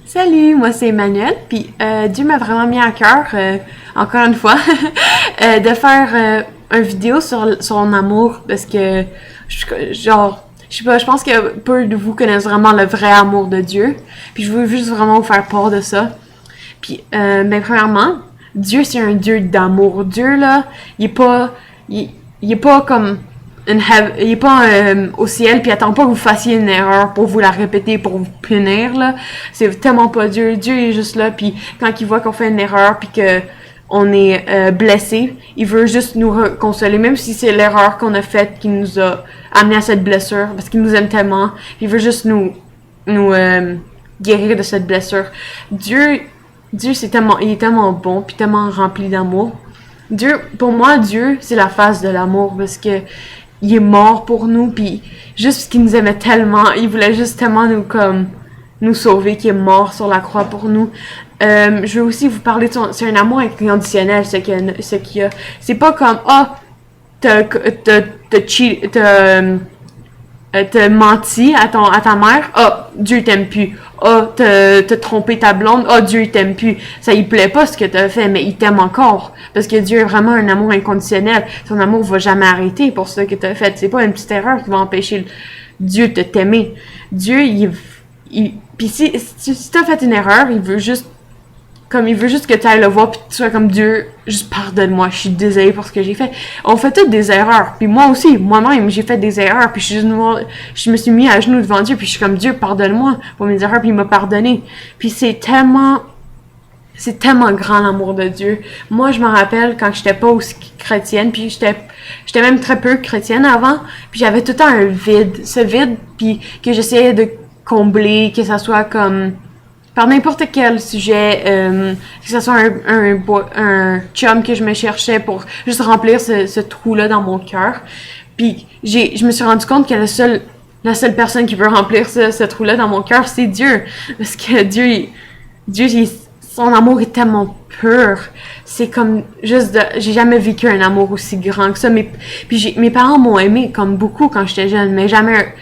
Salut, moi c'est Emmanuel, puis Dieu m'a vraiment mis à cœur, encore une fois, de faire une vidéo sur son amour, parce que, je sais pas, je pense que peu de vous connaissent vraiment le vrai amour de Dieu, puis je veux juste vraiment vous faire part de ça. Puis, ben premièrement, Dieu c'est un Dieu d'amour. Dieu là, il est pas comme il est pas au ciel puis il attend pas que vous fassiez une erreur pour vous la répéter pour vous punir là. C'est tellement pas Dieu. Dieu est juste là puis quand il voit qu'on fait une erreur puis que on est blessé, il veut juste nous consoler même si c'est l'erreur qu'on a faite qui nous a amené à cette blessure parce qu'il nous aime tellement. Il veut juste nous guérir de cette blessure. Dieu il est tellement bon puis tellement rempli d'amour. Pour moi, Dieu, c'est la face de l'amour parce que il est mort pour nous puis juste parce qu'il nous aimait tellement, il voulait juste tellement nous sauver qu'il est mort sur la croix pour nous. Je veux aussi vous parler de c'est un amour inconditionnel ce qu'il y a. C'est pas comme t'as t'as menti à ta mère, Dieu t'aime plus. T'as trompé ta blonde, Dieu t'aime plus. Ça il plaît pas ce que t'as fait, mais il t'aime encore. Parce que Dieu est vraiment un amour inconditionnel. Son amour va jamais arrêter pour ce que t'as fait. C'est pas une petite erreur qui va empêcher Dieu de t'aimer. Dieu, puis si t'as fait une erreur, il veut juste que tu ailles le voir puis tu sois comme Dieu, juste pardonne-moi, je suis désolée pour ce que j'ai fait. On fait toutes des erreurs, puis moi aussi, moi-même, j'ai fait des erreurs, puis je me suis mis à genoux devant Dieu, puis je suis comme Dieu, pardonne-moi pour mes erreurs, puis il m'a pardonné. Puis c'est tellement grand l'amour de Dieu. Moi, je me rappelle quand j'étais pas aussi chrétienne, puis j'étais même très peu chrétienne avant, puis j'avais tout le temps un vide, ce vide, puis que j'essayais de combler, que ça soit comme par n'importe quel sujet, que ce soit un chum que je me cherchais pour juste remplir ce trou-là dans mon cœur. Puis je me suis rendu compte que la seule personne qui peut remplir ce trou-là dans mon cœur, c'est Dieu. Parce que son amour est tellement pur. C'est comme j'ai jamais vécu un amour aussi grand que ça. Puis mes parents m'ont aimé comme beaucoup quand j'étais jeune, mais jamais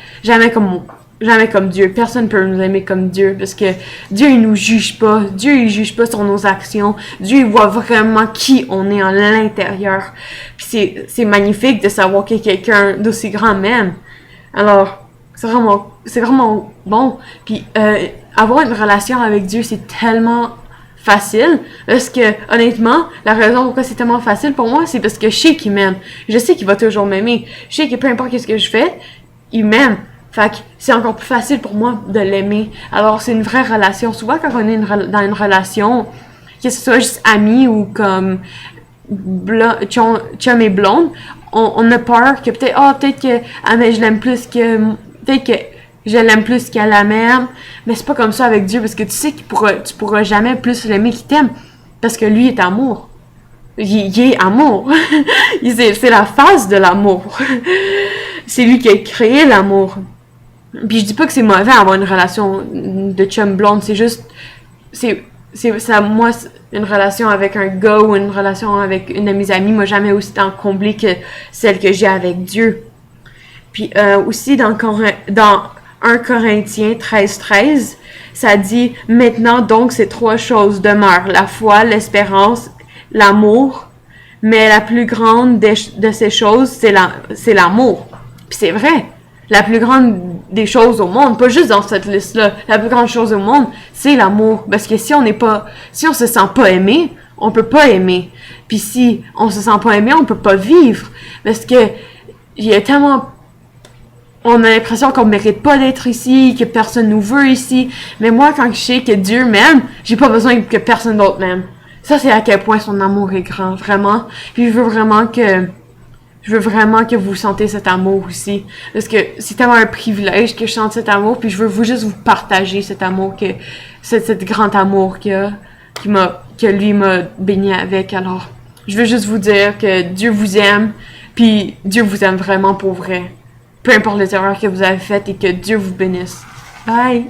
comme Dieu. Personne peut nous aimer comme Dieu parce que Dieu il nous juge pas. Dieu il juge pas sur nos actions. Dieu il voit vraiment qui on est en l'intérieur. Puis c'est magnifique de savoir que quelqu'un d'aussi grand m'aime. Alors c'est vraiment bon. Puis avoir une relation avec Dieu c'est tellement facile parce que honnêtement la raison pourquoi c'est tellement facile pour moi c'est parce que je sais qu'il m'aime. Je sais qu'il va toujours m'aimer. Je sais que peu importe ce que je fais, il m'aime. Fait que c'est encore plus facile pour moi de l'aimer. Alors, c'est une vraie relation. Souvent, quand on est dans une relation, que ce soit juste ami ou comme chum et blonde, on a peur que peut-être que mais je l'aime plus que peut-être que je l'aime plus qu'elle la m'aime. Mais c'est pas comme ça avec Dieu parce que tu sais tu pourras jamais plus l'aimer qu'il t'aime parce que lui est amour. Il est amour. C'est la face de l'amour. C'est lui qui a créé l'amour. Puis je dis pas que c'est mauvais avoir une relation de chum blonde, c'est juste c'est ça moi une relation avec un gars ou une relation avec une de mes amies m'a jamais aussi tant comblé que celle que j'ai avec Dieu. Puis aussi dans 1 Corinthiens 13:13, ça dit maintenant donc ces 3 choses demeurent la foi, l'espérance, l'amour, mais la plus grande de ces choses c'est l'amour. Puis c'est vrai. La plus grande des choses au monde, pas juste dans cette liste-là, la plus grande chose au monde, c'est l'amour. Parce que si on se sent pas aimé, on peut pas aimer. Puis si on se sent pas aimé, on peut pas vivre. Parce que il y a tellement, on a l'impression qu'on mérite pas d'être ici, que personne nous veut ici. Mais moi, quand je sais que Dieu m'aime, j'ai pas besoin que personne d'autre m'aime. Ça, c'est à quel point son amour est grand, vraiment. Puis je veux vraiment que vous sentez cet amour aussi. Parce que c'est tellement un privilège que je sente cet amour, puis je veux juste vous partager cet amour cet grand amour que lui m'a béni avec. Alors, je veux juste vous dire que Dieu vous aime, puis Dieu vous aime vraiment pour vrai. Peu importe les erreurs que vous avez faites et que Dieu vous bénisse. Bye!